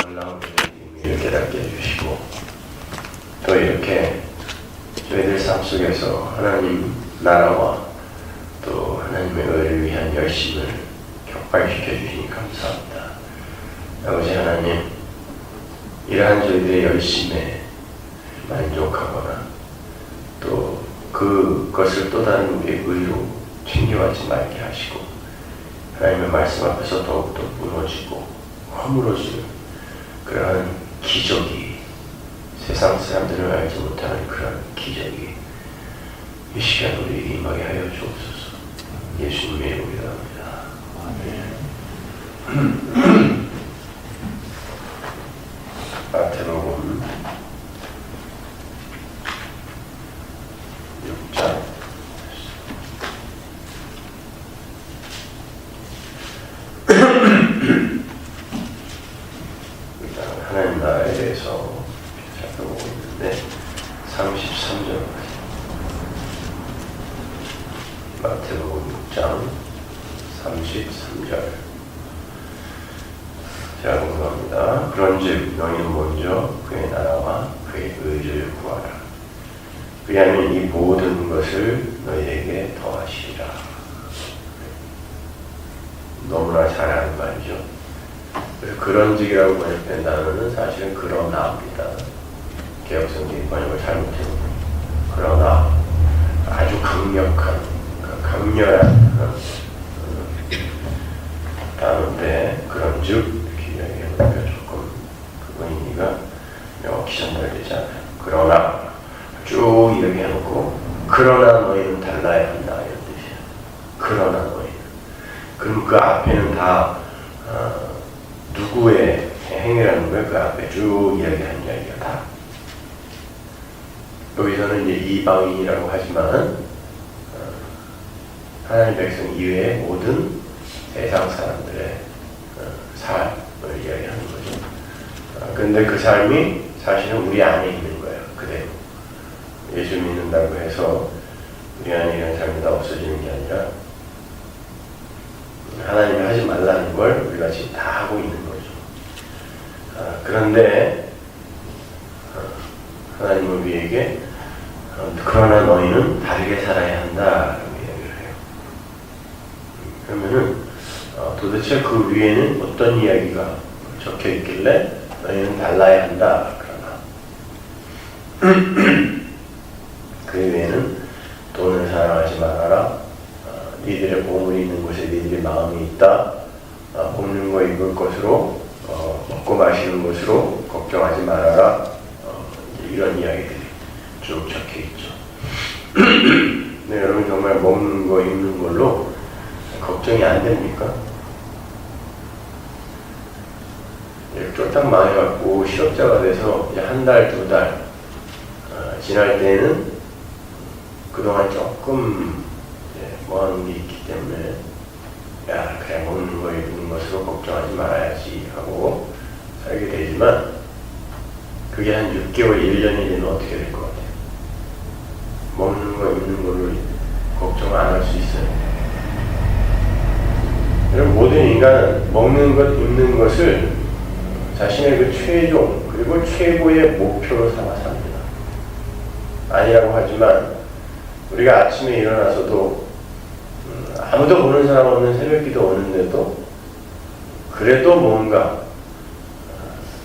놀라운 은혜를 깨닫게 해주시고 또 이렇게 저희들 삶 속에서 하나님 나라와 또 하나님의 의를 위한 열심을 격발시켜 주시니 감사합니다. 아버지 하나님, 이러한 저희들의 열심에 만족하거나 또 그것을 또 다른 우리의 의로 챙겨가지 말게 하시고 하나님의 말씀 앞에서 더욱더 무너지고 허물어지는 그러한 기적이, 세상 사람들은 알지 못하는 그런 기적이 이 시간 우리에게 임하게 하여 주옵소서. 예수님의 이름으로 기도합니다. 아멘. 마태복음 6장 하나님 나라에 대해서 살펴보고 있는데 33절 마태복음 6장 33절 제가 공부합니다. 그런즉 너희는 먼저 그의 나라와 그의 의를 구하라. 그리하면 이 모든 것을 너희에게 더하시리라. 너무나 잘하는 말이죠. 그래서 그런즉이라고 번역된 단어는 사실은 그러나입니다. 개혁성경이 번역을 잘못했는데 그러나 아주 강력한, 강렬한 단어인데 그런즉 이렇게 이야기해보니까 조금 그 의미가 명확히 전달되지 않아요. 그러나 쭉 이야기해놓고 그러나 너희는 달라야 한다 이런 뜻이에요. 그러나 너희는. 그럼 그 앞에는 다 누구의 행위라는 거예요? 그 앞에 쭉 이야기하는 이야기가 다. 여기서는 이제 이방인이라고 하지만 하나님 백성 이외의 모든 세상 사람들의 삶을 이야기하는 거죠. 그런데 그 삶이 사실은 우리 안에 있는 거예요. 그대로. 예수 믿는다고 해서 우리 안에 이런 삶이 다 없어지는 게 아니라 하나님이 하지 말라는 걸 우리가 지금 다 하고 있는 거죠. 그런데 하나님은 우리에게 그러나 너희는 다르게 살아야 한다라고 이야기를 해요. 그러면은 도대체 그 위에는 어떤 이야기가 적혀 있길래 너희는 달라야 한다. 그러나 그 위에는 돈을 사랑하지 말아라. 니들의 보물이 있는 곳에 니들의 마음이 있다. 먹는 거 입을 것으로 먹고 마시는 것으로 걱정하지 말아라. 이런 이야기들이 쭉 적혀 있죠. 네, 여러분 정말 먹는 거 입는 걸로 걱정이 안 됩니까? 쫄딱 망해갖고 실업자가 돼서 이제 한 달, 두 달 지날 때는 그동안 조금 뭐 하는 게 있기 때문에 야 그래 먹는 거 입는 것으로 걱정하지 말아야지 하고 살게 되지만 그게 한 6개월, 1년이 되면 어떻게 될 것 같아요? 먹는 거 입는 걸로 걱정 안 할 수 있어요. 여러분 모든 인간은 먹는 것, 입는 것을 자신의 그 최종 그리고 최고의 목표로 삼아 삽니다. 아니라고 하지만 우리가 아침에 일어나서도 아무도 보는 사람 없는 새벽기도 오는데도 그래도 뭔가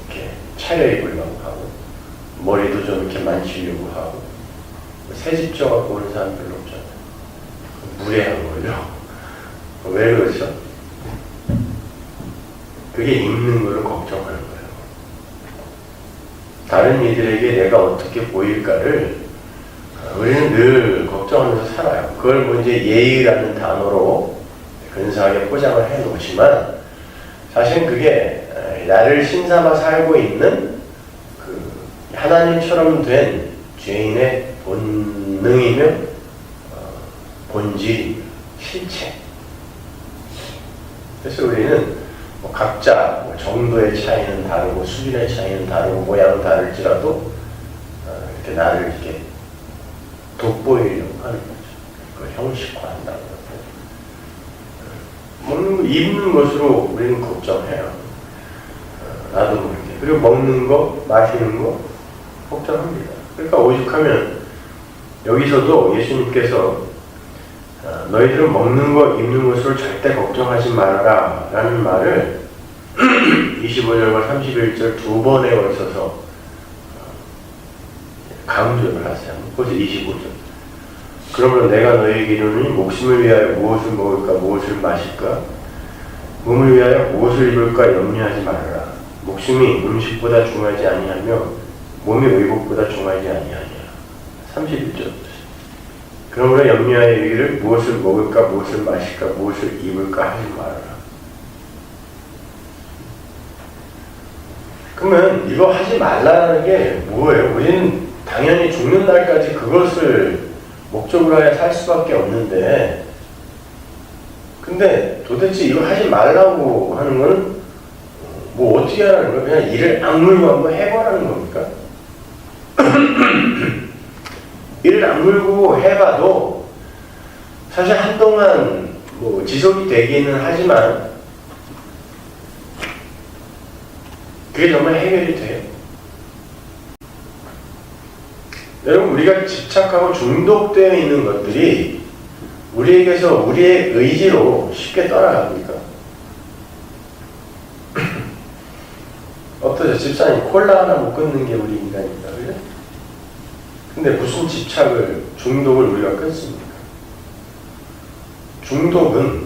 이렇게 차려입으려고 하고 머리도 좀 이렇게 만지려고 하고 새집 져갖고 오는 사람 별로 없잖아요. 무례한 거죠. 왜 그렇죠? 그게 입는 걸로 걱정하는 거예요. 다른 이들에게 내가 어떻게 보일까를 우리는 늘 걱정하면서 살아요. 그걸 뭐 이제 예의라는 단어로 근사하게 포장을 해 놓지만 사실은 그게 나를 신삼아 살고 있는 그 하나님처럼 된 죄인의 본능이며 본질, 실체. 그래서 우리는 뭐 각자 뭐 정도의 차이는 다르고 수준의 차이는 다르고 모양은 다를지라도 이렇게 나를 이렇게 돋보이려고 하는 거죠. 그걸 형식화한다고 하고. 먹는 거, 입는 것으로 우리는 걱정해요. 나도 모르게. 그리고 먹는 거, 마시는 거 걱정합니다. 그러니까 오죽하면 여기서도 예수님께서 너희들은 먹는 것, 입는 것으로 절대 걱정하지 말아라 라는 말을 25절과 31절 두 번에 걸쳐서 강조를 하세요. 그것이 25절. 그러므로 내가 너희에게 이르노니 목숨을 위하여 무엇을 먹을까 무엇을 마실까 몸을 위하여 무엇을 입을까 염려하지 말아라. 목숨이 음식보다 중하지 아니하며 몸이 의복보다 중하지 아니하냐. 31절. 그러므로 염려하여 이르기를 무엇을 먹을까 무엇을 마실까 무엇을 입을까 하지 말아라. 그러면 이거 하지 말라는 게 뭐예요? 우리는 당연히 죽는 날까지 그것을 목적으로 하여 살 수밖에 없는데, 근데 도대체 이거 하지 말라고 하는 거는 뭐 어떻게 하라는 거예요? 그냥 이를 악물고 한번 해보라는 겁니까? 이를 악물고 해봐도 사실 한동안 뭐 지속이 되기는 하지만 그게 정말 해결이 돼요? 여러분, 우리가 집착하고 중독되어 있는 것들이 우리에게서 우리의 의지로 쉽게 떠나갑니까? 어떠세요? 집사님, 콜라 하나 못 끊는 게 우리 인간입니다. 그죠? 근데 무슨 집착을, 중독을 우리가 끊습니까? 중독은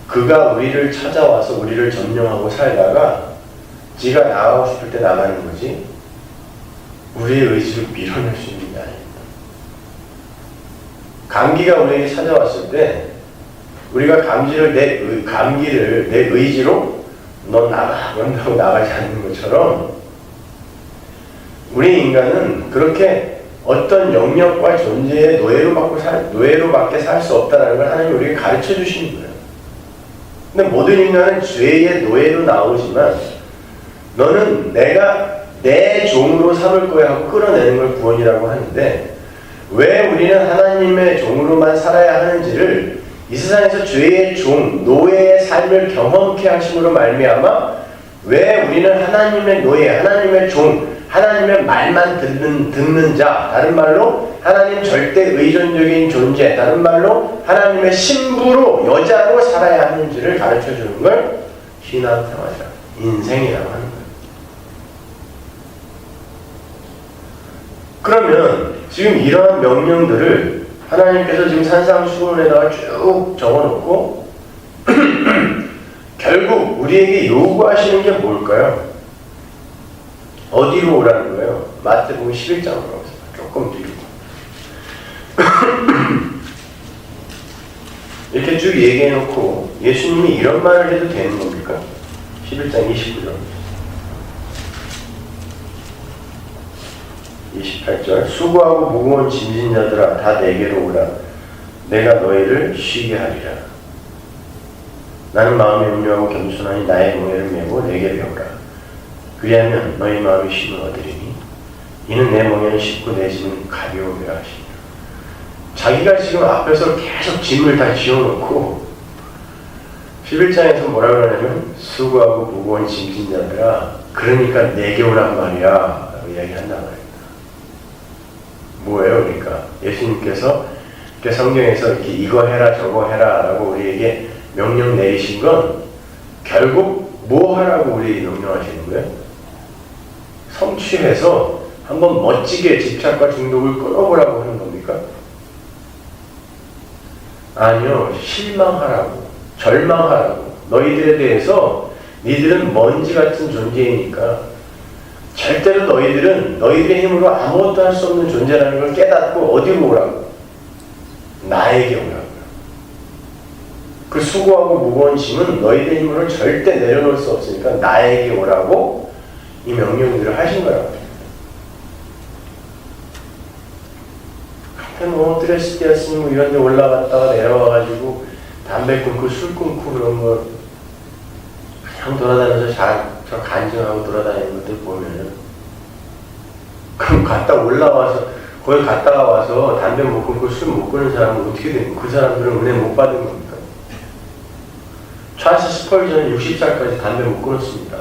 그가 우리를 찾아와서 우리를 점령하고 살다가 지가 나가고 싶을 때 나가는 거지 우리의 의지로 밀어낼 수 있는 게 아닙니다. 감기가 우리에게 찾아왔을 때 우리가 감기를 내 의지로 넌 나가 그런다고 나가지 않는 것처럼 우리 인간은 그렇게 어떤 영역과 존재의 노예로밖에 살 수 없다는 걸 하나님이 우리에게 가르쳐 주시는 거예요. 근데 모든 인간은 죄의 노예로 나오지만 너는 내가 내 종으로 삼을 거야 하고 끌어내는 걸 구원이라고 하는데, 왜 우리는 하나님의 종으로만 살아야 하는지를 이 세상에서 죄의 종, 노예의 삶을 경험케 하심으로 말미암아 왜 우리는 하나님의 노예, 하나님의 종, 하나님의 말만 듣는 자, 다른 말로 하나님 절대 의존적인 존재, 다른 말로 하나님의 신부로, 여자로 살아야 하는지를 가르쳐 주는 걸 신앙생활이라, 인생이라고 하는 거예요. 그러면 지금 이러한 명령들을 하나님께서 지금 산상수훈에다가 쭉 적어놓고 결국 우리에게 요구하시는 게 뭘까요? 어디로 오라는 거예요? 마태복음 11장으로 오세요. 조금 뒤로. 이렇게 쭉 얘기해놓고 예수님이 이런 말을 해도 되는 겁니까? 11장 29절 28절 수고하고 무거운 짐진 자들아 다 내게로 오라. 내가 너희를 쉬게 하리라. 나는 마음이 온유하고 겸손하니 나의 멍에를 메고 내게 배우라. 그리하면 너희 마음이 쉼을 얻으리니 이는 내 멍에는 쉽고 내 짐은 가벼우리라 하시니라. 자기가 지금 앞에서 계속 짐을 다 지어놓고 11장에서 뭐라 그러냐면 수고하고 무거운 짐진 자들아 그러니까 내게 오란 말이야 라고 이야기한단 말이야. 뭐예요? 그러니까 예수님께서 이렇게 성경에서 이렇게 이거 해라 저거 해라 라고 우리에게 명령 내리신 건 결국 뭐 하라고 우리에게 명령하시는 거예요? 성취해서 한번 멋지게 집착과 중독을 끊어보라고 하는 겁니까? 아니요. 실망하라고, 절망하라고. 너희들에 대해서 니들은 먼지 같은 존재이니까 절대로 너희들의 힘으로 아무것도 할 수 없는 존재라는 걸 깨닫고 어디로 오라고? 나에게 오라고. 그 수고하고 무거운 짐은 너희들 힘으로 절대 내려놓을 수 없으니까 나에게 오라고 이 명령들을 하신 거라고. 한때 뭐 드레스 떼었으니 뭐 이런 데 올라갔다가 내려와가지고 담배 끊고 술 끊고 그런 거 그냥 돌아다니면서 저 간증하고 돌아다니는 것들 보면은 그럼 거기 갔다가 와서 담배 못 끊고 술 못 끊는 사람은 어떻게 되는 거야? 그 사람들은 은혜 못 받은 겁니까? 찰스 스펄전은 60살까지 담배 못 끊었습니다.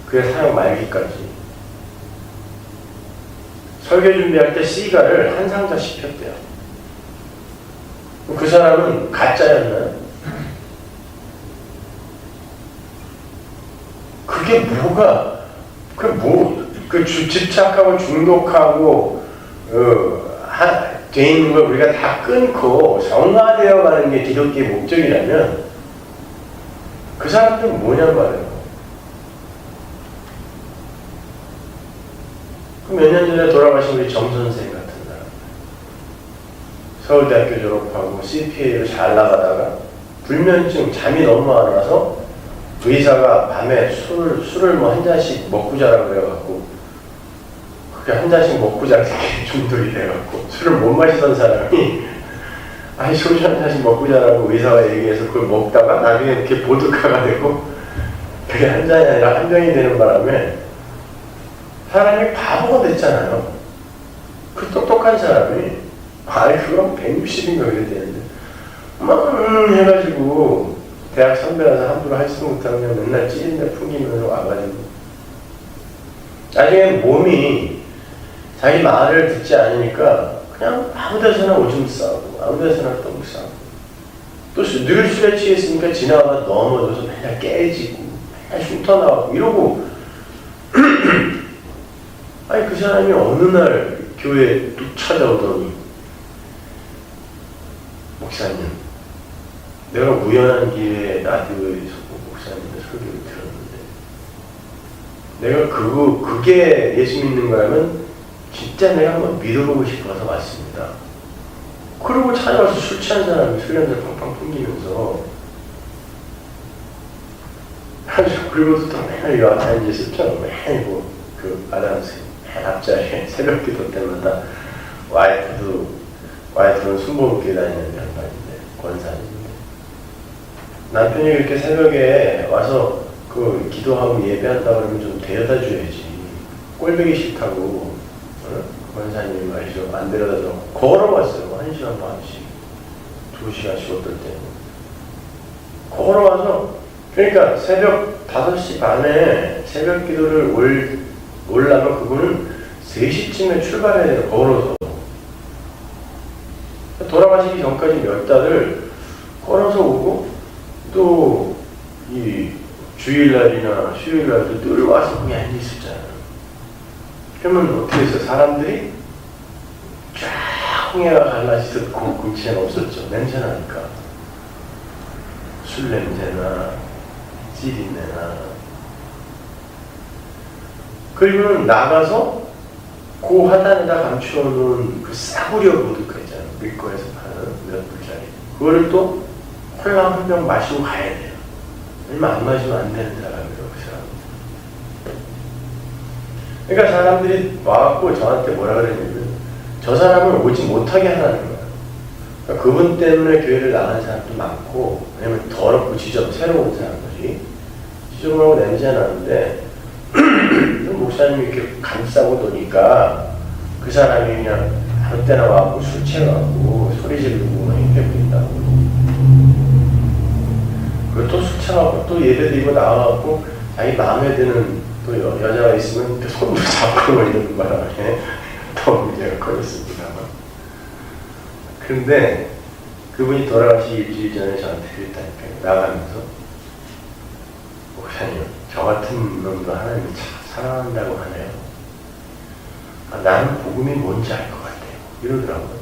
그의 사역 말기까지. 설교 준비할 때 C가를 한 상자씩 폈대요. 그 사람은 가짜였나요? 그게 뭐가, 집착하고 중독하고, 돼 있는 걸 우리가 다 끊고 정화되어 가는 게 기독교의 목적이라면 그 사람들은 뭐냔 말이에요. 몇 년 전에 돌아가신 우리 정 선생 같은 사람, 서울대학교 졸업하고 CPA로 잘 나가다가 불면증, 잠이 너무 안 와서 의사가 밤에 술을 뭐 한 잔씩 먹고 자라 그래갖고 그게 한 잔씩 먹고 자는 게 중독이 돼갖고 술을 못 마시던 사람이 아니 소주 한 잔씩 먹고 자라고 의사가 얘기해서 그걸 먹다가 나중에 이렇게 보드카가 되고 그게 한 잔이 아니라 한 병이 되는 바람에 사람이 바보가 됐잖아요. 그 똑똑한 사람이 아니 그럼 160인가 그래야 되는데 막 해가지고 대학 선배라서 함부로 할수 못하고 그냥 맨날 찌린데 풍기면서 와가지고 나중에 몸이 자기 말을 듣지 않으니까 그냥 아무 데서나 오줌 싸고 아무 데서나 똥 싸고 또 늘 술에 취했으니까 지나가다 넘어져서 맨날 깨지고 맨날 흉터나고 이러고 아니 그 사람이 어느 날 교회에 뚝 찾아오더니 목사님 내가 우연한 기회에 라디오에서 목사님의 설교를 들었는데 내가 그게 예수 믿는 거라면 진짜 내가 한번 믿어보고 싶어서 왔습니다. 그러고 찾아와서 술 취한 사람이 술 한잔 팡팡 풍기면서 그리고도 또 맨날 요 앞에 앉아있었죠. 맨날 그 아담스 맨 앞자리에 새벽 기도 때마다 와이프는 순복음교회 다니는 양반인데 권사인데 남편이 이렇게 새벽에 와서 그 기도하고 예배한다 그러면 좀 데려다 줘야지. 꼴보기 싫다고 권사님이 말이죠. 안 데려다 줘. 걸어왔어요. 1시간 반씩 2시간씩 어떨 때 걸어와서 그러니까 새벽 5시 반에 새벽 기도를 올라면 그거는 3시쯤에 출발해야 돼요. 걸어서 돌아가시기 전까지 몇 달을 걸어서 오고 또 이 주일날이나 수요일날도 늘 와서 거기 앉아있었잖아요. 그러면 어떻게 했어요? 사람들이 쫙 홍해가 갈라지듯 공치는 없었죠. 냄새나니까 술 냄새나 찌린내나 그리고는 나가서 그 화단에다 감추어놓은 그 싸구려 보드카 있잖아요. 밀거에서 파는 몇 불짜리 그거를 또 콜라 한 병 마시고 가야 돼요. 얼마 안 마시면 안 되는 사람이에요. 그 사람. 그러니까 사람들이 와갖고 저한테 뭐라 그랬냐면 저 사람을 오지 못하게 하라는 거야. 그러니까 그분 때문에 교회를 나가는 사람도 많고 왜냐면 더럽고 새로운 사람들이 지저분하고 냄새 나는데 목사님이 이렇게 감싸고 도니까 그 사람이 그냥 아무 때나 와갖고 술 취해갖고 소리 지르고 행패 부린다고 그리고 또 술 취해갖고 또 예배 드리고 나와갖고 자기 마음에 드는 또 여자가 있으면 또 손도 잡고 이러는 바람에 더 문제가 커졌습니다만 그런데 그분이 돌아가시기 일주일 전에 저한테 그랬다니까요. 나가면서 목사님 저 같은 놈도 하나님이 참 사랑한다고 하네요. 나는 복음이 뭔지 알 것 같아요. 이러더라고요.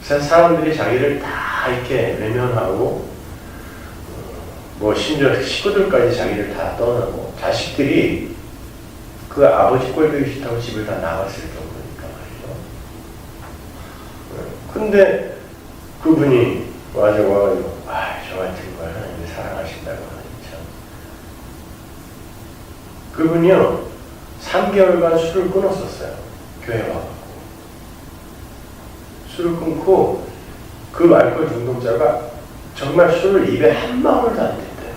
사람들이 자기를 다 이렇게 외면하고 뭐 심지어 식구들까지 자기를 다 떠나고 자식들이 그 아버지 꼴보기 싫다고 집을 다 나갔을 정도니까 말이죠. 근데 그분이 와가지고 저 같은 걸 하나님이 사랑하신다고 하니 참. 그분이요 3개월간 술을 끊었었어요. 교회 와갖고 술을 끊고 그 알코올 중독자가 정말 술을 입에 한 방울도 안 댔대요.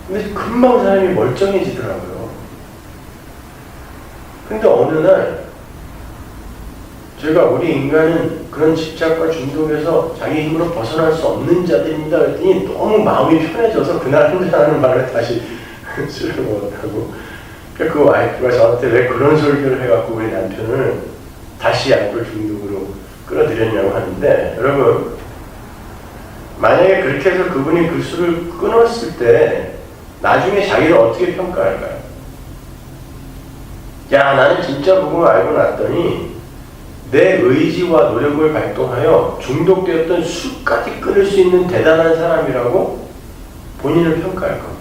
근데 금방 사람이 멀쩡해지더라고요. 근데 어느 날 제가 우리 인간은 그런 집착과 중독에서 자기 힘으로 벗어날 수 없는 자들입니다 그랬더니 너무 마음이 편해져서 그날 한잔하는 말을 다시 술을 먹었다고. 그 와이프가 저한테 왜 그런 설교를 해갖고 우리 남편을 다시 알코올 중독으로 끌어들였냐고 하는데, 여러분, 만약에 그렇게 해서 그분이 그 술을 끊었을 때 나중에 자기를 어떻게 평가할까요? 야, 나는 진짜 복음을 알고 났더니 내 의지와 노력을 발동하여 중독되었던 술까지 끊을 수 있는 대단한 사람이라고 본인을 평가할 겁니다.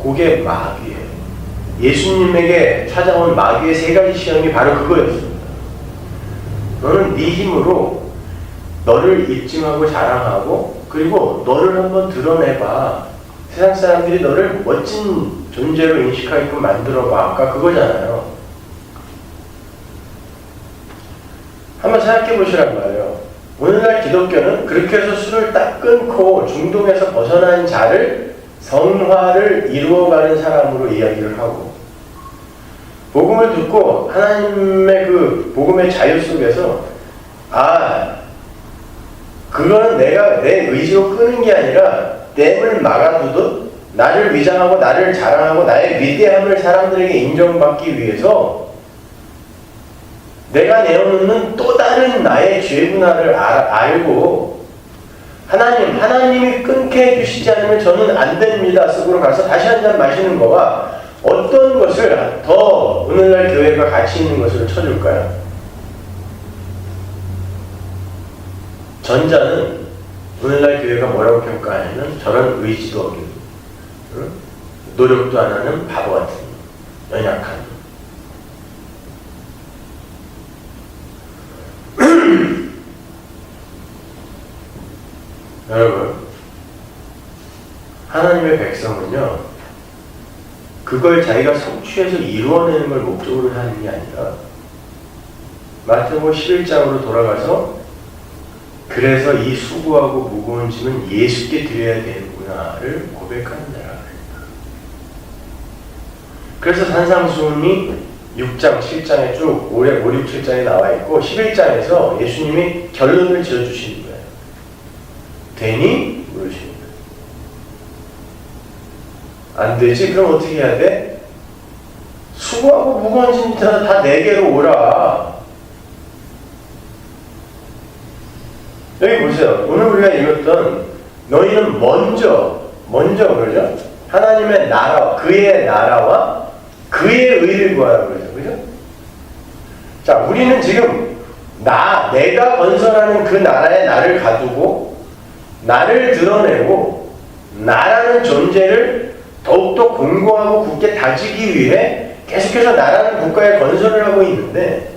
그게 마귀예요. 예수님에게 찾아온 마귀의 세 가지 시험이 바로 그거였습니다. 너는 네 힘으로 너를 입증하고 자랑하고, 그리고 너를 한번 드러내봐. 세상 사람들이 너를 멋진 존재로 인식하게끔 만들어봐. 아까 그거잖아요. 한번 생각해 보시란 말이에요. 오늘날 기독교는 그렇게 해서 술을 딱 끊고 중독에서 벗어난 자를 성화를 이루어가는 사람으로 이야기를 하고, 복음을 듣고 하나님의 그 복음의 자유 속에서 그거는 내가 내 의지로 끄는 게 아니라 댐을 막아두듯 나를 위장하고 나를 자랑하고 나의 위대함을 사람들에게 인정받기 위해서 내가 내어놓는 또 다른 나의 죄문화를 알고, 하나님이 끊게 해주시지 않으면 저는 안 됩니다 속으로 가서 다시 한 잔 마시는 거와 어떤 것을 더 오늘날 교회가 가치 있는 것으로 쳐줄까요? 전자는 오늘날 교회가 뭐라고 평가하냐면 저런 의지도 없는, 노력도 안 하는 바보 같은, 연약한. 여러분, 하나님의 백성은요, 그걸 자기가 성취해서 이루어내는 걸 목적으로 하는 게 아니라 마태복음 11장으로 돌아가서 그래서 이 수고하고 무거운 짐은 예수께 드려야 되는구나를 고백하는 자라. 그래서 산상수훈이 6장, 7장에 쭉 5, 6, 7장에 나와 있고 11장에서 예수님이 결론을 지어주시는 거예요. 되니? 물으시는 거예요. 안 되지? 그럼 어떻게 해야 돼? 수고하고 무거운 짐 다 내게로 오라. 여기 보세요. 오늘 우리가 읽었던 너희는 먼저 그러죠? 하나님의 나라, 그의 나라와 그의 의를 구하라고 그러죠. 그죠? 자, 우리는 지금 내가 건설하는 그 나라에 나를 가두고 나를 드러내고 나라는 존재를 더욱더 공고하고 굳게 다지기 위해 계속해서 나라는 국가에 건설을 하고 있는데,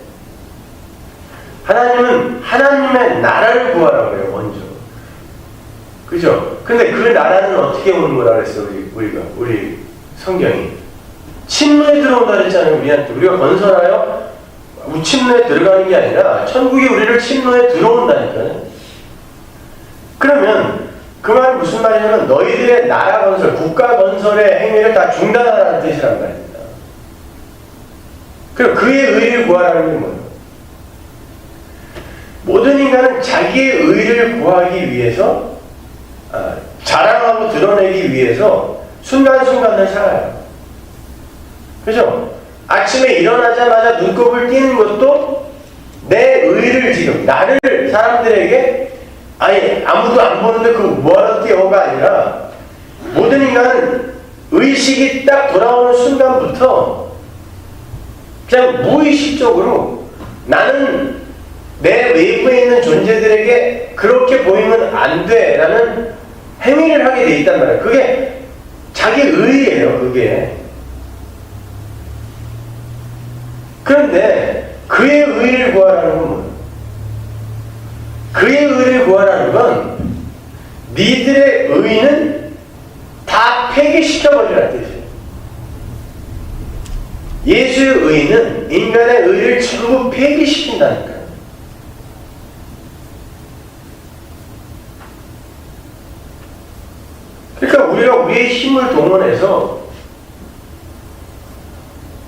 하나님은 하나님의 나라를 구하라고 해요, 먼저. 그죠? 근데 그 나라는 어떻게 오는 거라 그랬어요, 우리 성경이? 침노에 들어온다 그랬잖아요, 우리한테. 우리가 건설하여 침노에 들어가는 게 아니라 천국이 우리를 침노에 들어온다니까요. 그러면 그 말은 무슨 말이냐면 너희들의 나라 건설, 국가 건설의 행위를 다 중단하라는 뜻이란 말입니다. 그리고 그의 의를 구하라는 게 뭐예요? 모든 인간은 자기의 의를 구하기 위해서, 자랑하고 드러내기 위해서 순간순간을 살아요. 그죠? 아침에 일어나자마자 눈곱을 띄는 것도 내 의를 지금, 나를 사람들에게, 아무도 안 보는데 그 뭐하러 띄어가 아니라, 모든 인간은 의식이 딱 돌아오는 순간부터 그냥 무의식적으로 나는 내 외부에 있는 존재들에게 그렇게 보이면 안 돼 라는 행위를 하게 돼 있단 말이에요. 그게 자기 의예요, 그게. 그런데 그의 의를 구하라는 건 뭐예요? 그의 의를 구하라는 건 니들의 의는 다 폐기시켜버리라는 뜻이에요. 예수의 의는 인간의 의를 전부 폐기시킨다니까요. 그러니까 우리가 우리의 힘을 동원해서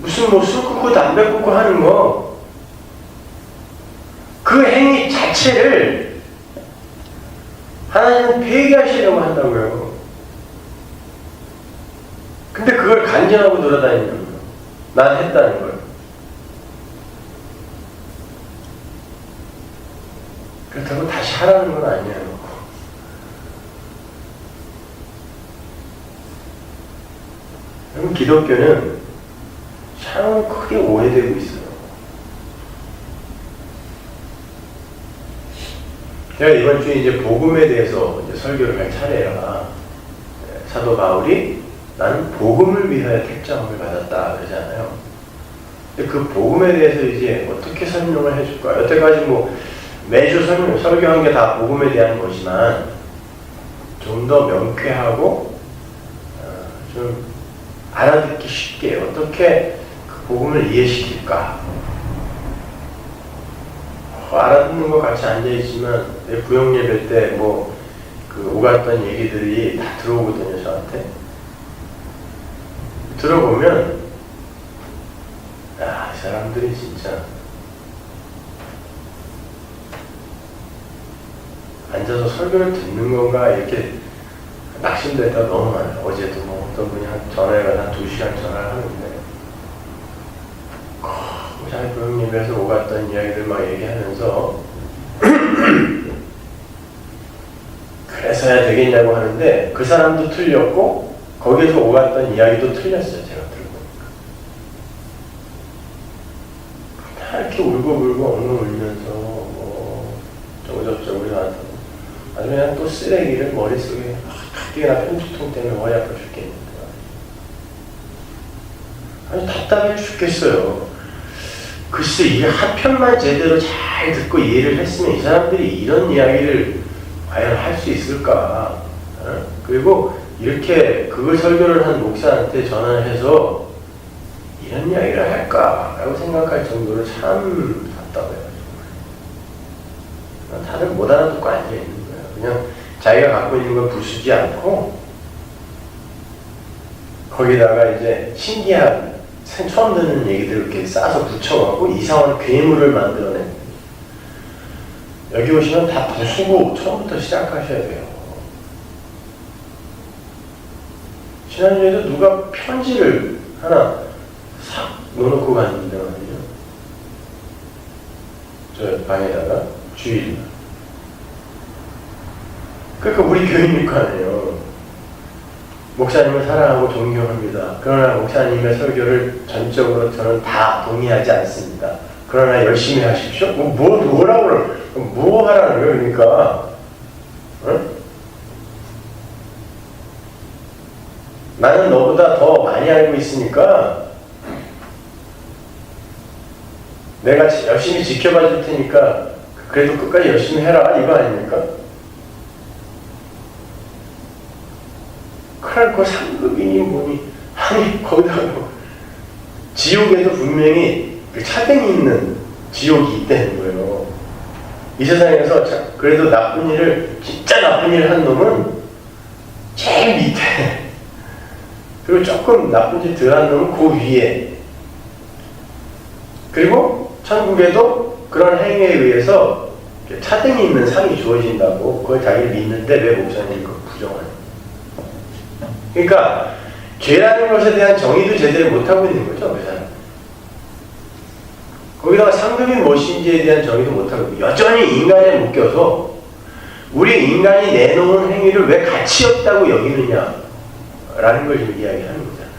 무슨 술 끊고 담배 끊고 하는 거, 그 행위 자체를 하나님은 폐기하시려고 한다고요. 근데 그걸 간증하고 돌아다니는 거예요. 난 했다는 걸. 그렇다고 다시 하라는 건 아니에요. 여러분, 기독교는 참 크게 오해되고 있어요. 제가 이번 주에 이제 복음에 대해서 이제 설교를 할 차례라, 사도 바울이 나는 복음을 위하여 택정을 받았다 그러잖아요. 근데 그 복음에 대해서 이제 어떻게 설명을 해줄까? 여태까지 뭐 매주 설교한 게 다 복음에 대한 거지만 좀 더 명쾌하고 좀 알아듣기 쉽게 어떻게 그 복음을 이해시킬까? 알아듣는 것 같이 앉아있지만 내 구역 예배 때 뭐 그 오갔던 얘기들이 다 들어오거든요, 저한테. 들어보면 야, 이 사람들이 진짜 앉아서 설교를 듣는 건가 이렇게 낙심될 때가 너무 많아요. 어제도 뭐 어떤 분이 전화해가 한 2시간 전화를 하는데 자기 구역 예배에서 오갔던 이야기들 막 얘기하면서 그래서야 되겠냐고 하는데 그 사람도 틀렸고 거기에서 오갔던 이야기도 틀렸어요. 제가 들어보니까 다 이렇게 울고불고 엉엉 울면서 뭐 저쩌고 나한테 아주 그냥 또 쓰레기를 머릿속에 가뜩이나 편집통 때문에 머리 아파 죽겠는데 아주 답답해 죽겠어요. 글쎄 이게 한 편만 제대로 잘 듣고 이해를 했으면 이 사람들이 이런 이야기를 과연 할 수 있을까? 그리고 이렇게 그걸 설교를 한 목사한테 전화를 해서 이런 이야기를 할까? 라고 생각할 정도로 참 답답해요. 다들 못 알아듣고 앉아있는 거예요. 그냥 자기가 갖고 있는 걸 부수지 않고 거기다가 이제 신기한 처음 듣는 얘기들을 이렇게 싸서 붙여갖고 이상한 괴물을 만들어낸. 여기 오시면 다 부수고 처음부터 시작하셔야 돼요. 지난주에도 누가 편지를 하나 싹 넣어놓고 갔는데 말이죠. 저 방에다가 주일. 그러니까 우리 교인일 거 아니에요. 목사님을 사랑하고 존경합니다. 그러나 목사님의 설교를 전적으로 저는 다 동의하지 않습니다. 그러나 열심히 하십시오. 뭐라고 뭐 하라는 거예요, 그러니까. 응? 나는 너보다 더 많이 알고 있으니까 내가 열심히 지켜봐 줄 테니까 그래도 끝까지 열심히 해라, 이거 아닙니까? 그러니까 상급이니 뭐니, 아니 거기다가 지옥에도 분명히 그 차등이 있는 지옥이 있다는 거예요. 이 세상에서 그래도 나쁜 일을, 진짜 나쁜 일을 한 놈은 제일 밑에, 그리고 조금 나쁜 짓 덜 한 놈은 그 위에, 그리고 천국에도 그런 행위에 의해서 차등이 있는 상이 주어진다고 그걸 자기를 믿는데 왜 목사님이 그걸 부정하냐. 그러니까 죄라는 것에 대한 정의도 제대로 못하고 있는 거죠, 그 사람. 거기다가 상급이 무엇인지에 대한 정의도 못하고 여전히 인간에 묶여서 우리 인간이 내놓은 행위를 왜 가치 없다고 여기느냐라는 걸 지금 이야기하는 거잖아요.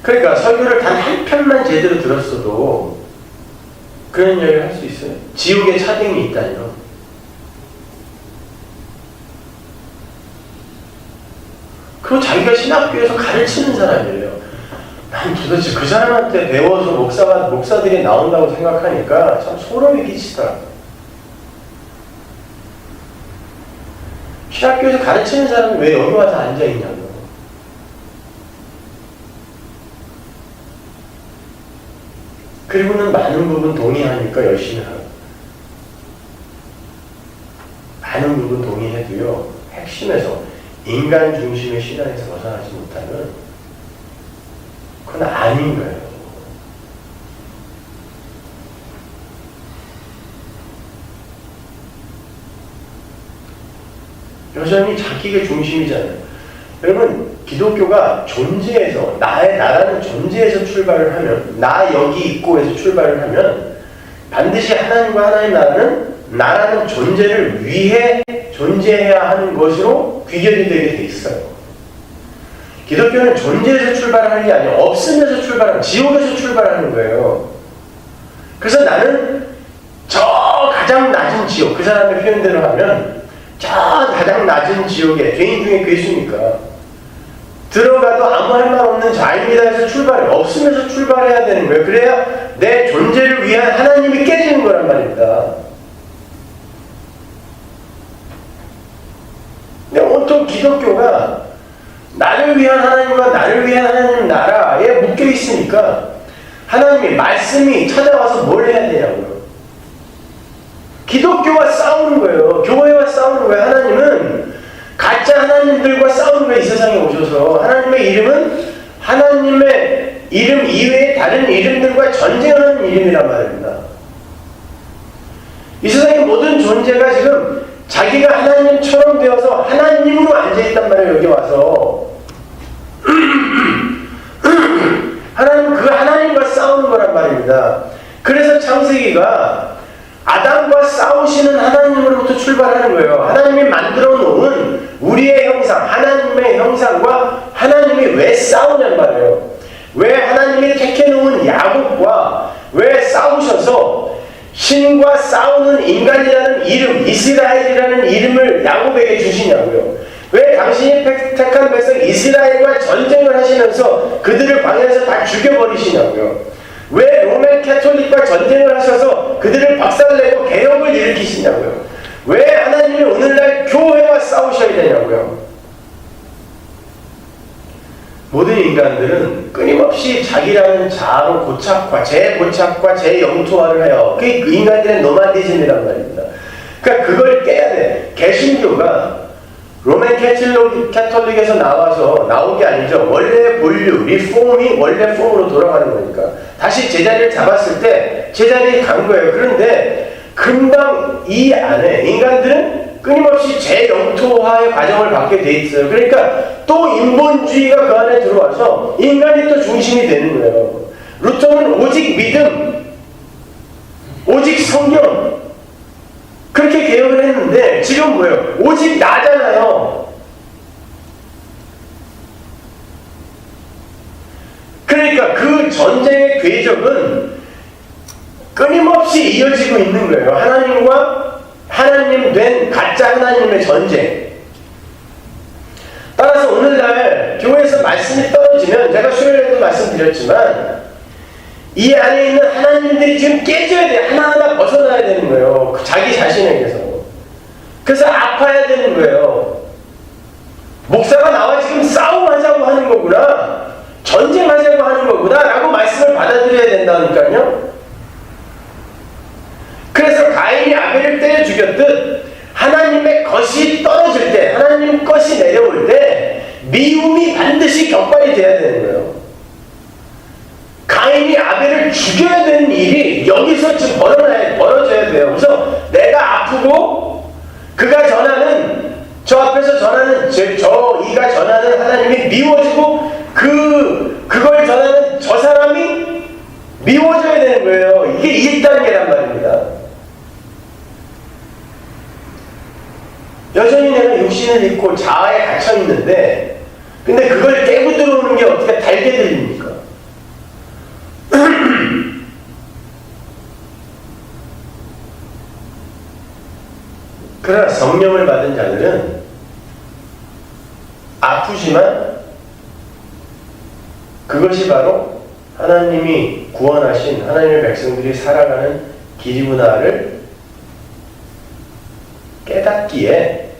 그러니까 설교를 단 한 편만 제대로 들었어도 그런 이야기를 할 수 있어요. 지옥에 차등이 있다니요. 그리고 자기가 신학교에서 가르치는 사람이에요. 난 도대체 그 사람한테 배워서 목사들이 나온다고 생각하니까 참 소름이 끼치더라. 신학교에서 가르치는 사람이 왜 여기 와서 앉아있냐고. 그리고는 많은 부분 동의하니까 열심히 하고. 많은 부분 동의해도요, 핵심에서 인간 중심의 신앙에서 벗어나지 못하면 그건 아닌 거예요. 여전히 자기가 중심이잖아요. 여러분, 기독교가 존재에서, 나라는 존재에서 출발을 하면, 나 여기 있고에서 출발을 하면 반드시 하나님과 하나님 나라는 존재를 위해 존재해야 하는 것으로 귀결이 되게 돼 있어요. 기독교는 존재에서 출발하는 게 아니라 없으면서 출발하는, 지옥에서 출발하는 거예요. 그래서 나는 저 가장 낮은 지옥, 그 사람의 표현대로 하면 저 가장 낮은 지옥에, 죄인 중에 괴수니까 들어가도 아무 할 말 없는 자입니다 해서 출발해. 없으면서 출발해야 되는 거예요. 그래야 내 존재를 위한 하나님이 깨지는 거란 말입니다. 근데 온통 기독교가 나를 위한 하나님과 나를 위한 하나님 나라에 묶여 있으니까 하나님의 말씀이 찾아와서 뭘 해야 되냐고요. 기독교와 싸우는 거예요. 교회와 싸우는 거예요. 하나님은 가짜 하나님들과 싸우는 거예요. 이 세상에 오셔서. 하나님의 이름은 하나님의 이름 이외에 다른 이름들과 전쟁하는 이름이란 말입니다. 이 세상의 모든 존재가 지금 자기가 하나님처럼 되어서 하나님으로 앉아있단 말이에요. 여기 와서 하나님은 그 하나님과 싸우는 거란 말입니다. 그래서 창세기가 아담과 싸우시는 하나님으로부터 출발하는 거예요. 하나님이 만들어 놓은 우리의 형상, 하나님의 형상과 하나님이 왜 싸우냐는 말이에요. 왜 하나님이 택해 놓은 야곱과 왜 싸우셔서 신과 싸우는 인간이라는 이름, 이스라엘이라는 이름을 야곱에게 주시냐고요. 왜 당신이 택한 백성 이스라엘과 전쟁을 하시면서 그들을 광야에서 다 죽여버리시냐고요. 왜 로맨 캐톨릭과 전쟁을 하셔서 그들을 박살내고 개혁을 일으키시냐고요. 왜 하나님이 오늘날 교회와 싸우셔야 되냐고요. 모든 인간들은 끊임없이 자기라는 자아로 고착화, 재고착화, 재영토화를 해요. 그게 그 인간들의 노마디즘이란 말입니다. 그러니까 그걸 깨야 돼. 개신교가 로맨 캐톨릭에서 나온 게 아니죠. 원래 본류, 리폼이 원래 폼으로 돌아가는 거니까. 다시 제자리를 잡았을 때 제자리에 간 거예요. 그런데 금방 이 안에 인간들은 끊임없이 재영토화의 과정을 받게 돼 있어요. 그러니까 또 인본주의가 그 안에 들어와서 인간이 또 중심이 되는 거예요. 루터는 오직 믿음, 오직 성경, 그렇게 개혁을 했는데 지금 뭐예요? 오직 나잖아요. 그러니까 그 전쟁의 궤적은 끊임없이 이어지고 있는 거예요. 하나님과 하나님 된 가짜 하나님의 전쟁. 따라서 오늘날 교회에서 말씀이 떨어지면, 제가 수요일에도 말씀드렸지만 이 안에 있는 하나님들이 지금 깨져야 돼. 하나하나 벗어나야 되는 거예요. 자기 자신에게서. 그래서 아파야 되는 거예요. 목사가 나와 지금 싸움하자고 하는 거구나, 전쟁하자고 하는 거구나 라고 말씀을 받아들여야 된다니까요. 그래서 가인이 아벨을 때려 죽였듯 하나님의 것이 떨어질 때, 하나님 것이 내려올 때 미움이 반드시 격발이 돼야 되는 거예요. 가인이 아벨을 죽여야 되는 일이 여기서 지금 벌어져야 돼요. 그래서 내가 아프고 그가 전하는, 저 앞에서 전하는, 이가 전하는 하나님이 미워지고 그걸 전하는 저 사람이 미워져야 되는 거예요. 이게 1단계란 말입니다. 여전히 내가 육신을 입고 자아에 갇혀 있는데, 근데 그걸 깨고 들어오는 게 어떻게 달게 들립니까? 그러나 성령을 받은 자들은 아프지만 그것이 바로 하나님이 구원하신 하나님의 백성들이 살아가는 길이구나를 깨닫기에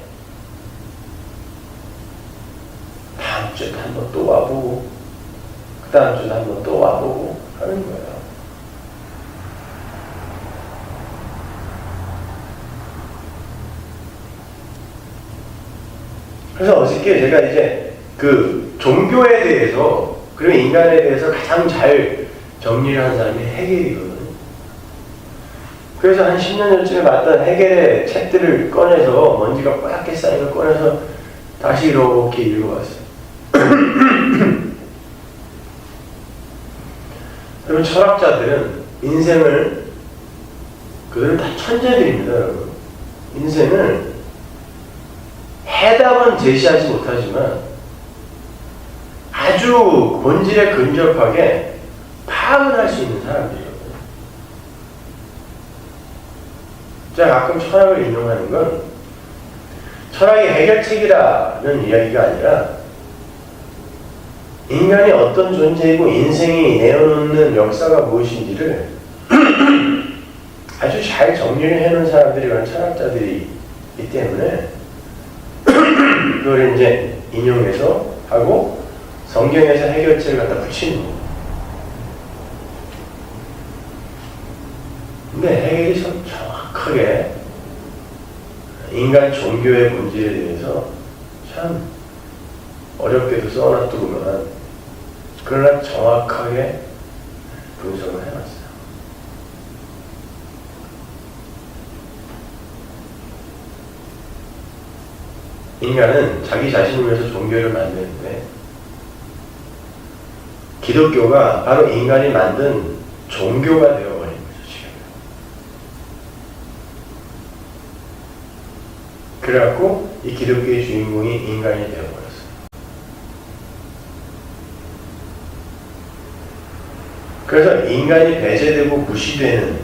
다음 주에도 한번 또 와보고 그 다음 주에도 한번 또 와보고 하는 거예요. 그래서 어저께 제가 이제 그 종교에 대해서, 그리고 인간에 대해서 가장 잘 정리를 하는 사람이 헤겔이거든요. 그래서 한 10년 전쯤에 봤던 헤겔의 책들을 꺼내서, 먼지가 뽀얗게 쌓인 걸 꺼내서 다시 이렇게 읽어봤어요. 여러분, 철학자들은 인생을, 그들은 다 천재들입니다, 여러분. 인생을 해답은 제시하지 못하지만 아주 본질에 근접하게 파악을 할 수 있는 사람들이거든요. 제가 가끔 철학을 인용하는 건 철학이 해결책이라는 이야기가 아니라 인간이 어떤 존재이고 인생이 내어놓는 역사가 무엇인지를 아주 잘 정리를 해놓은 사람들이, 그런 철학자들이 있기 때문에 그걸 이제 인용해서 하고 성경에서 해결책을 갖다 붙이는 거예요. 근데 해결이 참 정확하게 인간 종교의 본질에 대해서 참 어렵게도 써놨더구만. 그러나 정확하게 분석을 해놨어요. 인간은 자기 자신을 위해서 종교를 만드는데 기독교가 바로 인간이 만든 종교가 되어버린 거죠, 지금. 그래갖고 이 기독교의 주인공이 인간이 되어버렸어요. 그래서 인간이 배제되고 무시되는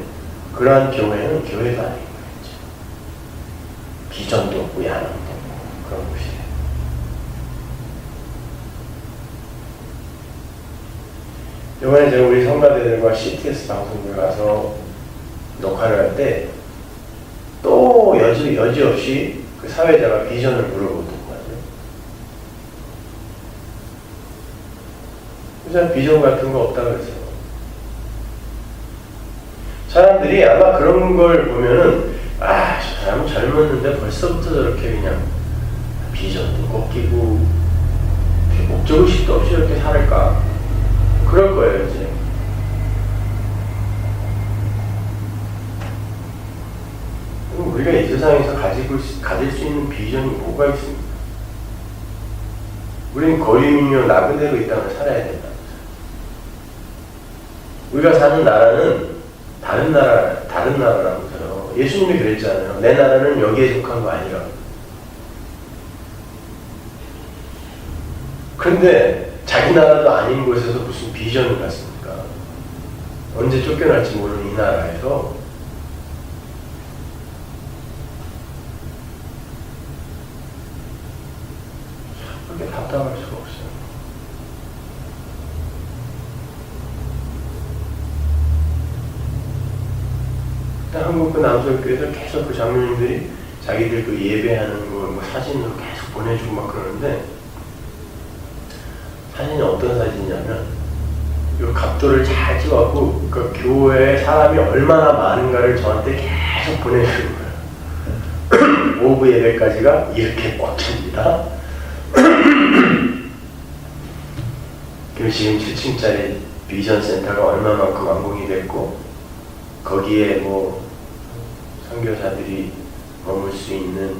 그러한 교회는 교회가 아닌 거죠. 비전도 없고 야망도 없고 그런 곳이에요. 이번에 제가 우리 성가대들과 CTS 방송국에 가서 녹화를 할 때 또 여지없이 그 사회자가 비전을 물어보더라고요. 그래서 비전 같은 거 없다고 그랬어요. 사람들이 아마 그런 걸 보면은 저 사람은 젊었는데 벌써부터 저렇게 그냥 비전도 꺾이고 목적의식도 없이 이렇게 살을까? 그럴 거예요, 이제. 우리가 이 세상에서 가질 수 있는 비전이 뭐가 있습니까? 우리는 거리민요 나그네로 이 땅을 살아야 된다. 우리가 사는 나라는 다른 나라라면서요. 예수님이 그랬잖아요. 내 나라는 여기에 속한 거 아니라고. 그런데 자기 나라도 아닌 곳에서 무슨 비전을 갖습니까? 언제 쫓겨날지 모르는 이 나라에서 그렇게 답답할 수가 없어요. 한국 그 남서교회에서 계속 그 장로님들이 자기들 그 예배하는 거 뭐 사진으로 계속 보내주고 막 그러는데, 사진이 어떤 사진이냐면 이 각도를 잘 찍어갖고 그 교회에 사람이 얼마나 많은가를 저한테 계속 보내주는 거예요. 오후 예배까지가 이렇게 꽉 찹니다. 그리고 지금 7층짜리 비전 센터가 얼마만큼 완공이 됐고, 거기에 뭐 선교사들이 머물 수 있는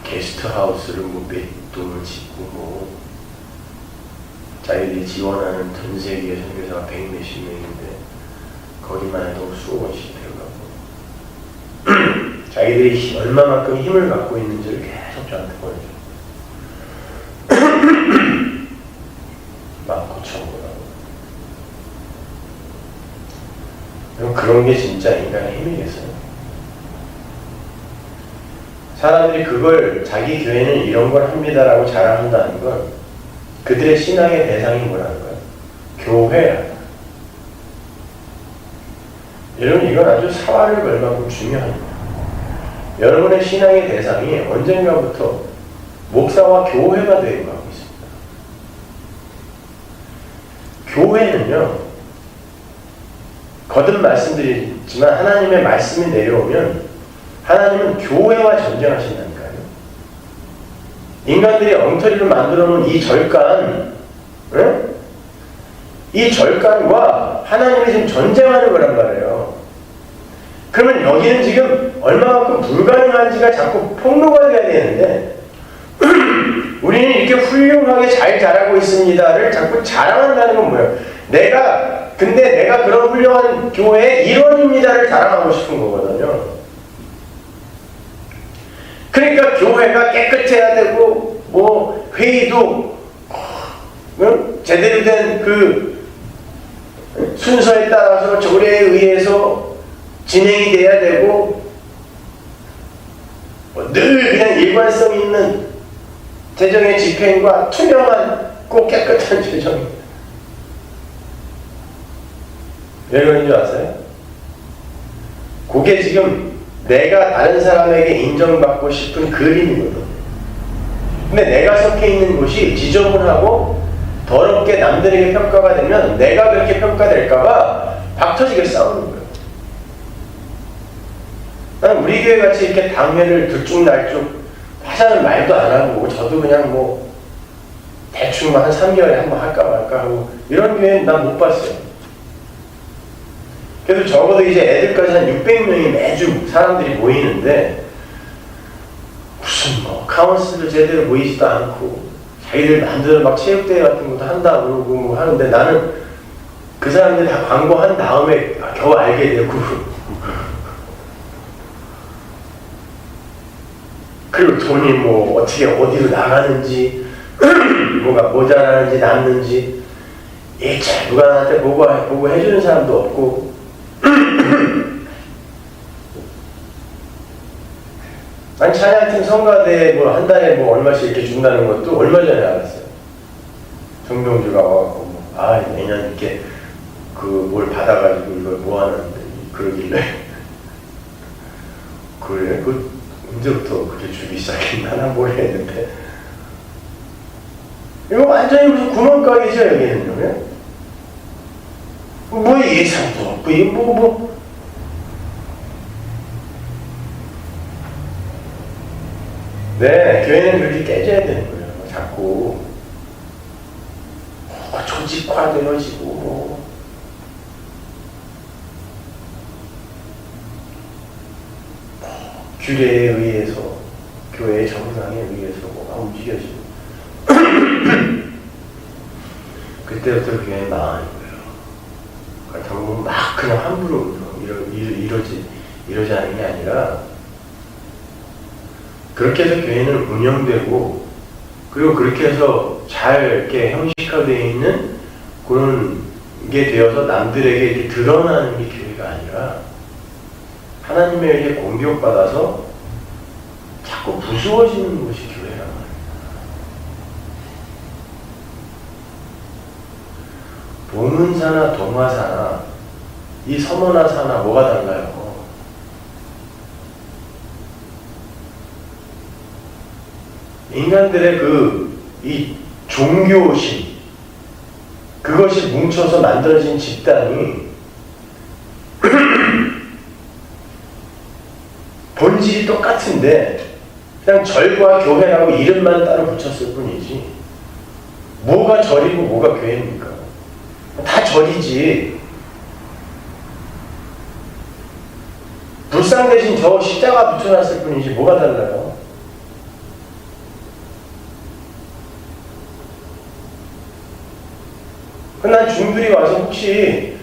게스트하우스를 뭐 몇 동을 짓고, 뭐 자기들이 지원하는 전 세계의 선교사가 100몇십 명인데 거기만 해도 수억원씩 들어가고 자기들이 얼마만큼 힘을 갖고 있는지를 계속 저한테 보여줘. 막 고쳐보라고. 그런 게 진짜 인간의 힘이겠어요? 사람들이 그걸 자기 교회는 이런 걸 합니다라고 자랑한다는 건 그들의 신앙의 대상이 뭐라는 거예요? 교회라는 거예요. 여러분, 이건 아주 사활을 걸 만큼 중요합니다. 여러분의 신앙의 대상이 언젠가부터 목사와 교회가 되어가고 있습니다. 교회는요, 거듭 말씀드리지만 하나님의 말씀이 내려오면 하나님은 교회와 전쟁하신다니까요. 인간들이 엉터리로 만들어 놓은 이 절간, 이 절간과 하나님이 지금 전쟁하는 거란 말이에요. 그러면 여기는 지금 얼마만큼 불가능한지가 자꾸 폭로가 돼야 되는데 교회 잘 자라고 있습니다를 자꾸 자랑한다는 건 뭐예요? 근데 내가 그런 훌륭한 교회의 일원입니다를 자랑하고 싶은 거거든요. 그러니까 교회가 깨끗해야 되고, 뭐, 회의도, 제대로 된 그 순서에 따라서 조례에 의해서 진행이 돼야 되고, 늘 그냥 일관성 있는 재정의 집행과 투명한 꼭 깨끗한 재정입니다. 왜 그런 줄 아세요? 그게 지금 내가 다른 사람에게 인정받고 싶은 그림이거든. 근데 내가 속해 있는 곳이 지저분하고 더럽게 남들에게 평가가 되면 내가 그렇게 평가될까봐 박터지게 싸우는 거예요. 나는 우리 교회 같이 이렇게 당회를 들쭉날쭉 하자는 말도 안 하고, 저도 그냥 뭐 대충 한 3개월에 한 번 할까 말까 하고, 이런 교회는 난 못 봤어요. 그래도 적어도 이제 애들까지 한 600명이 매주 사람들이 모이는데, 무슨 뭐 카운슬도 제대로 모이지도 않고, 자기들 마음대로 막 체육대회 같은 것도 한다 그러고 뭐 하는데, 나는 그 사람들이 다 광고한 다음에 겨우 알게 되고, 그리고 돈이 뭐 어떻게 어디로 나가는지, 뭐가 모자라는지 남는지, 누가 나한테 보고 해주는 사람도 없고, 아니 찬양팀 성가대에 뭐 한 달에 뭐 얼마씩 이렇게 준다는 것도 얼마 전에 알았어요. 정동주가 와갖고 매년 이렇게 그 뭘 받아가지고 이걸 모아놨는데 그러길래 그래 언제부터 그렇게 주기 시작했나 난 모르겠는데, 이거 완전히 무슨 구멍가게죠 여기는요. 뭐 예산도 없고 이거 네, 교회는 그렇게 깨져야 되는 거예요. 자꾸 조직화되어지고 규례에 의해서, 교회의 정상에 의해서 뭐가 움직여지고 그때부터 교회는 망하는 거예요. 그렇다고 막 그냥 함부로 이러지 않은 게 아니라, 그렇게 해서 교회는 운영되고, 그리고 그렇게 해서 잘 이렇게 형식화되어 있는 그런 게 되어서 남들에게 이렇게 드러나는 게 교회가 아니라, 하나님의 이렇게 공격받아서 자꾸 부수어지는 것이 교회란 말이에요. 봉은사나 동화사나 이 서머나사나 뭐가 달라요? 인간들의 이 종교심, 그것이 뭉쳐서 만들어진 집단이 본질이 똑같은데 그냥 절과 교회라고 이름만 따로 붙였을 뿐이지, 뭐가 절이고 뭐가 교회입니까? 다 절이지. 불상 대신 저 십자가 붙여놨을 뿐이지 뭐가 달라요? 난 중들이 와서 혹시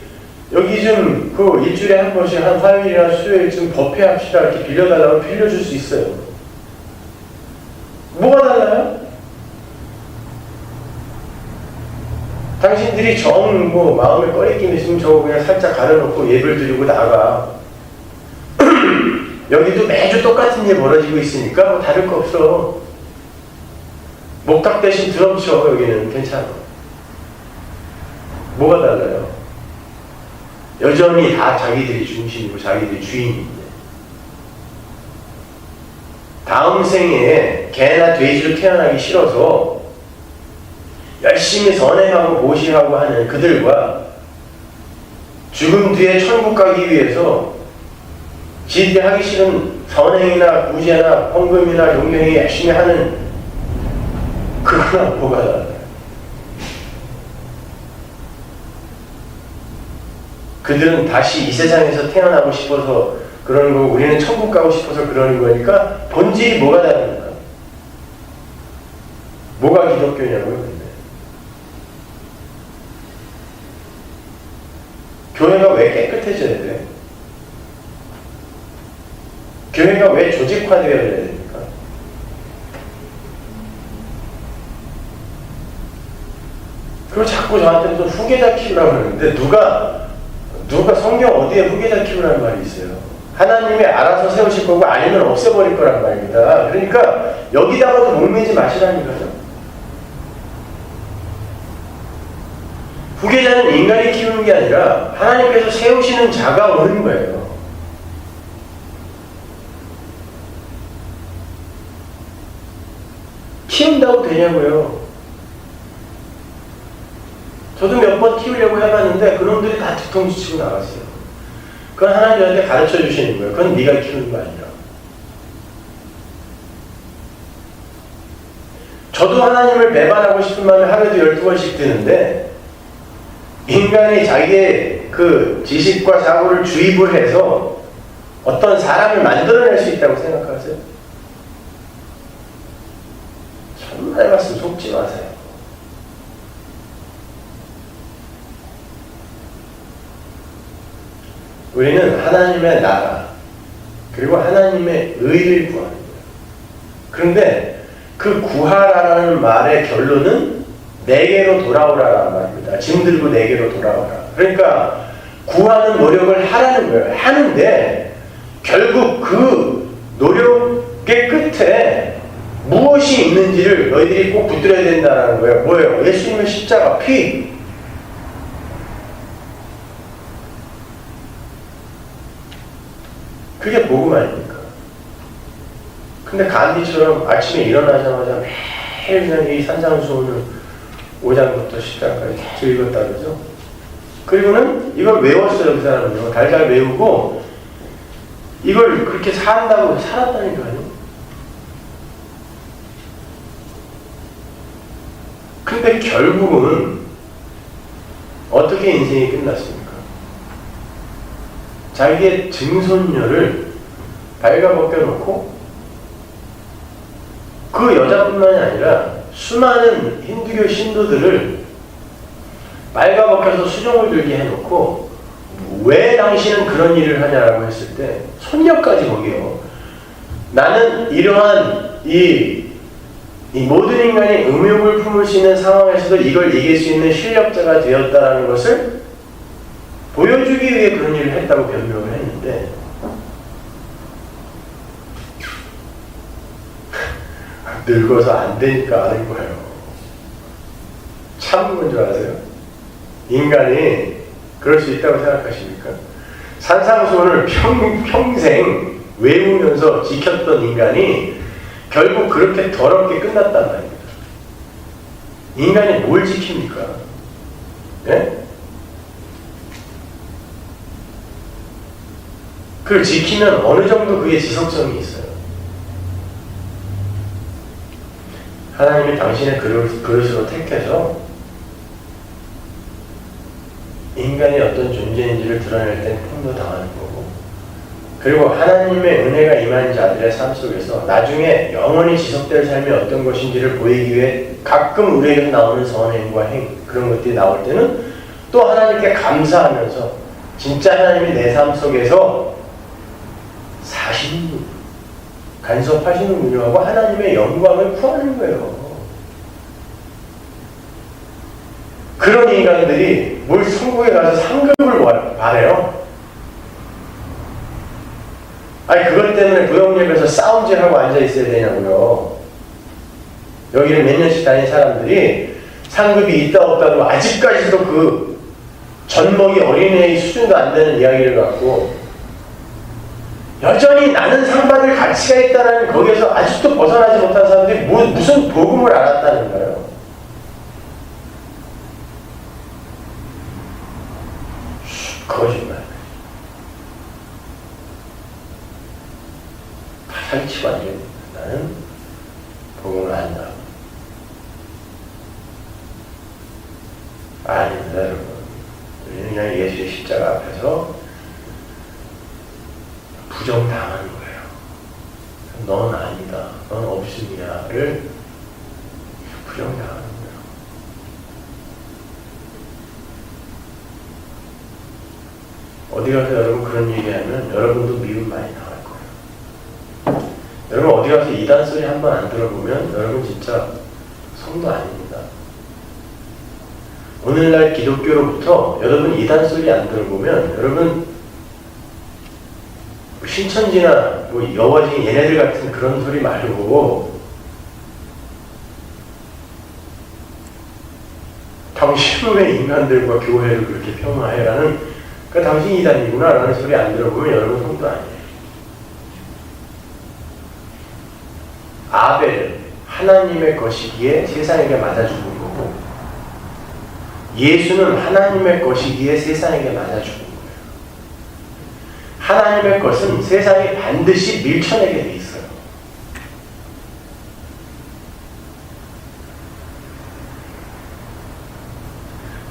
여기 좀 일주일에 한 번씩 한 화요일이나 수요일 좀 법회합시다 이렇게 빌려달라고 빌려줄 수 있어요. 뭐가 달라요? 당신들이 마음을 꺼리낌 있으면 저거 그냥 살짝 가려놓고 예배를 드리고 나가. 여기도 매주 똑같은 일 벌어지고 있으니까 뭐 다를 거 없어. 목탁 대신 드럼 쳐. 여기는 괜찮아. 뭐가 달라요? 여전히 다 자기들이 중심이고 자기들이 주인인데, 다음 생에 개나 돼지로 태어나기 싫어서 열심히 선행하고 모시하고 하는 그들과, 죽음 뒤에 천국 가기 위해서 지들이 하기 싫은 선행이나 구제나 헌금이나 용경이 열심히 하는 그거랑 뭐가 달라요? 그들은 다시 이 세상에서 태어나고 싶어서 그러는 거고, 우리는 천국 가고 싶어서 그러는 거니까 본질이 뭐가 다른가? 뭐가 기독교냐고요? 왜 깨끗해져야 돼? 교회가 왜 조직화되어야 됩니까? 그리고 자꾸 저한테 무슨 후계자 키우라고 하는데 누가 성경 어디에 후계자 키우라는 말이 있어요? 하나님이 알아서 세우실 거고 아니면 없애버릴 거란 말입니다. 그러니까 여기다가도 목매지 마시라니까요. 후계자는 인간이 키우는 게 아니라 하나님께서 세우시는 자가 오는 거예요. 키운다고 되냐고요. 저도 몇 번 키우려고 해봤는데 그놈들이 다 뒤통수 치고 나갔어요. 그건 하나님한테 가르쳐 주시는 거예요. 그건 네가 키우는 거 아니라. 저도 하나님을 배반하고 싶은 마음이 하루에도 12번씩 드는데 인간이 자기의 그 지식과 사고를 주입을 해서 어떤 사람을 만들어낼 수 있다고 생각하세요? 정말 말씀 속지 마세요. 우리는 하나님의 나라 그리고 하나님의 의를 구하는 거예요. 그런데 그 구하라라는 말의 결론은 내게로 돌아오라라는 말입니다. 짐 들고 내게로 돌아오라. 그러니까 구하는 노력을 하라는 거예요. 하는데 결국 그 노력의 끝에 무엇이 있는지를 너희들이 꼭 붙들어야 된다는 거예요. 뭐예요? 예수님의 십자가, 피. 그게 복음 아닙니까? 근데 간디처럼 아침에 일어나자마자 매일 그냥 이 산상수훈을 5장부터 10장까지 계속 읽었다 그러죠? 그리고는 이걸 외웠어요, 그 사람은요. 달달 외우고 이걸 그렇게 산다고 살았다니까요. 근데 결국은 어떻게 인생이 끝났습니까? 자기의 증손녀를 발가벗겨놓고 그 여자뿐만이 아니라 수많은 힌두교 신도들을 발가벗겨서 수종을 들게 해놓고 왜 당신은 그런 일을 하냐라고 했을 때 손녀까지 거기요. 나는 이러한 이 모든 인간이 음욕을 품을 수 있는 상황에서도 이걸 이길 수 있는 실력자가 되었다라는 것을 보여주기 위해 그런 일을 했다고 변명을 했는데 늙어서 안 되니까 아는 거예요. 참는 줄 아세요? 인간이 그럴 수 있다고 생각하십니까? 산상수훈을 평생 외우면서 지켰던 인간이 결국 그렇게 더럽게 끝났단 말입니다. 인간이 뭘 지킵니까? 네? 그걸 지키면 어느 정도 그게 지속성이 있어요. 하나님이 당신의 그릇으로 택해서 인간이 어떤 존재인지를 드러낼 땐 흉도 당하는 거고, 그리고 하나님의 은혜가 임한 자들의 삶 속에서 나중에 영원히 지속될 삶이 어떤 것인지를 보이기 위해 가끔 우리에게 나오는 선행과 그런 것들이 나올 때는 또 하나님께 감사하면서 진짜 하나님이 내 삶 속에서 사시는 간섭하시는군요 하고 하나님의 영광을 구하는 거예요. 그런 인간들이 뭘 천국에 가서 상급을 바래요? 아니 그것 때문에 부영역에서 싸움질하고 앉아있어야 되냐고요. 여기를 몇 년씩 다닌 사람들이 상급이 있다 없다도 아직까지도 그 젖먹이 어린애의 수준도 안 되는 이야기를 갖고 여전히 나는 상 받을 가치가 있다는 거기에서 아직도 벗어나지 못한 사람들이 무슨 복음을 알았다는 거예요. 거짓말. 살치고 앉아있는 나는 복음을 안다. 아닙니다, 여러분. 우리는 그냥 예수의 십자가 앞에서 부정당하는 거예요. 넌 아니다, 넌 없음이야를 부정당하는 거예요. 어디 가서 여러분 그런 얘기하면 여러분도 미움 많이 당할 거예요. 여러분 어디 가서 이단 소리 한 번 안 들어보면 여러분 진짜 성도 아닙니다. 오늘날 기독교로부터 여러분 이단 소리 안 들어보면 여러분 신천지나 뭐 여워진 얘네들 같은 그런 소리 말고 당신은 왜 인간들과 교회를 그렇게 평화해라는 그러니까 당신 이단이구나 라는 소리 안 들어보면 여러분 성도 아니에요. 아벨은 하나님의 것이기에 세상에게 맞아 죽은 거고 예수는 하나님의 것이기에 세상에게 맞아 죽은 거예요. 하나님의 것은 세상에 반드시 밀쳐내게 돼 있어요.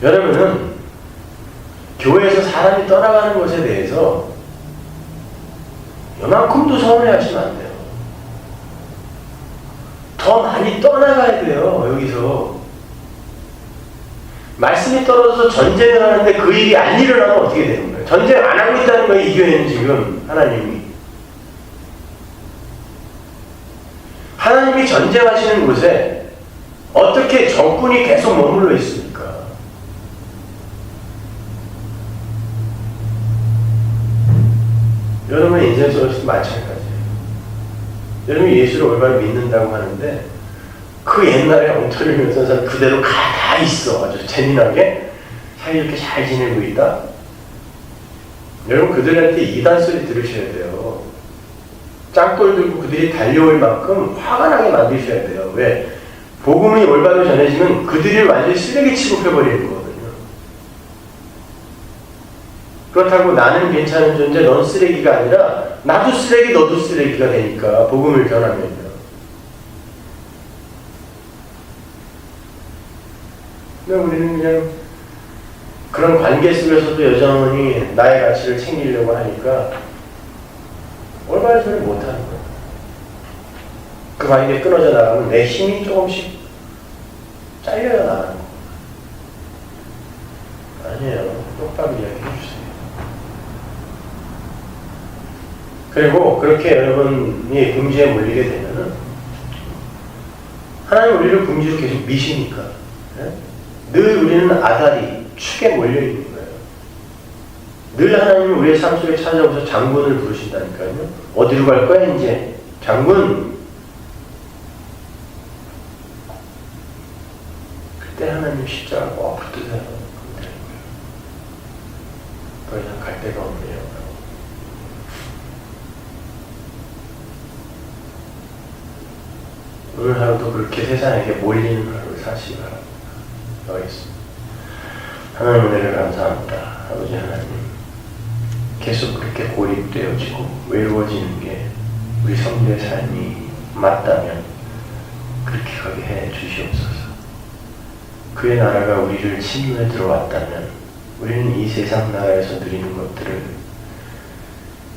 여러분은 교회에서 사람이 떠나가는 것에 대해서 요만큼도 서운해하시면 안 돼요. 더 많이 떠나가야 돼요. 여기서 말씀이 떨어져서 전쟁을 하는데 그 일이 안 일어나면 어떻게 되는 거예요? 전쟁 안 하고 있다는 거예요. 이 교회는 지금 하나님이 전쟁하시는 곳에 어떻게 적군이 계속 머물러 있습니까? 여러분의 인생 속에서도 마찬가지예요. 여러분이 예수를 올바로 믿는다고 하는데 그 옛날에 엉터리 믿었던 사람 그대로 다 있어. 아주 재미나게 사이좋게 잘 지내고 있다. 여러분 그들한테 이단 소리 들으셔야 돼요. 짱돌 들고 그들이 달려올 만큼 화가 나게 만드셔야 돼요. 왜? 복음이 올바로 전해지면 그들이 완전히 쓰레기 취급해버리는 거거든요. 그렇다고 나는 괜찮은 존재, 넌 쓰레기가 아니라 나도 쓰레기, 너도 쓰레기가 되니까 복음을 전하면요. 근데 우리는 그냥 그런 관계 속에서도 여전히 나의 가치를 챙기려고 하니까 올바른 소리 못하는 거예요. 그 관계 끊어져 나가면 내 힘이 조금씩 잘려 나가는 거예요. 아니에요. 똑바로 이야기해 주세요. 그리고 그렇게 여러분이 궁지에 몰리게 되면은 하나님 우리를 궁지로 계속 미시니까 네? 늘 우리는 아다리, 축에 몰려있는 거예요. 늘 하나님은 우리의 삶 속에 찾아오셔서 장군을 부르신다니까요. 어디로 갈 거야 이제? 장군! 그때 하나님 십자가 꼭 붙드세요. 더 이상 갈 데가 없네요. 오늘 하루도 그렇게 세상에게 몰리는 하루를 사시기 바랍니다. 하겠습니다. 하나님 은혜를 감사합니다. 아버지 하나님 계속 그렇게 고립되어지고 외로워지는 게 우리 성도의 삶이 맞다면 그렇게 가게 해 주시옵소서. 그의 나라가 우리를 침노에 들어왔다면 우리는 이 세상 나라에서 누리는 것들을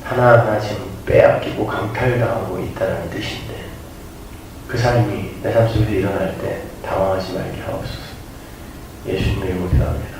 하나하나 지금 빼앗기고 강탈당하고 있다는 뜻인데 그 삶이 내 삶 속에서 일어날 때 당황하지 말게 하옵소서. 예수님의 이름으로 기도합니다.